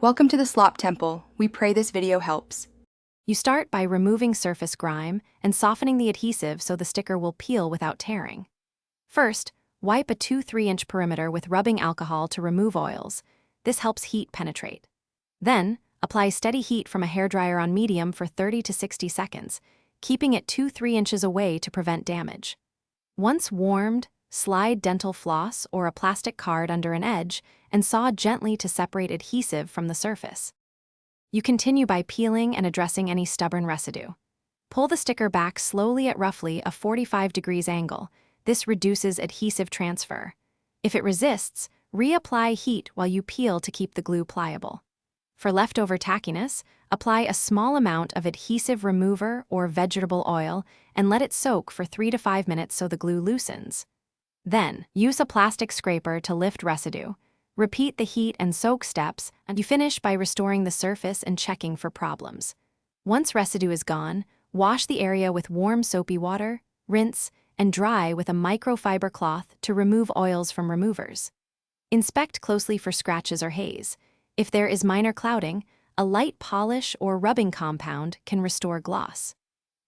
Welcome to the Slop Temple. We pray this video helps. You start by removing surface grime and softening the adhesive so the sticker will peel without tearing. First, wipe a 2-3-inch perimeter with rubbing alcohol to remove oils. This helps heat penetrate. Then, apply steady heat from a hairdryer on medium for 30 to 60 seconds, keeping it 2-3 inches away to prevent damage. Once warmed, slide dental floss or a plastic card under an edge and saw gently to separate adhesive from the surface. You continue by peeling and addressing any stubborn residue. Pull the sticker back slowly at roughly a 45 degrees angle. This reduces adhesive transfer. If it resists, reapply heat while you peel to keep the glue pliable. For leftover tackiness, apply a small amount of adhesive remover or vegetable oil and let it soak for 3 to 5 minutes so the glue loosens. Then, use a plastic scraper to lift residue. Repeat the heat and soak steps, and you finish by restoring the surface and checking for problems. Once residue is gone, wash the area with warm soapy water, rinse, and dry with a microfiber cloth to remove oils from removers. Inspect closely for scratches or haze. If there is minor clouding, a light polish or rubbing compound can restore gloss.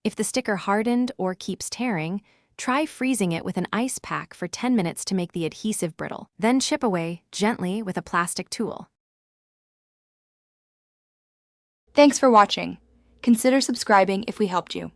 If the sticker hardened or keeps tearing, try freezing it with an ice pack for 10 minutes to make the adhesive brittle. Then chip away gently with a plastic tool. Thanks for watching. Consider subscribing if we helped you.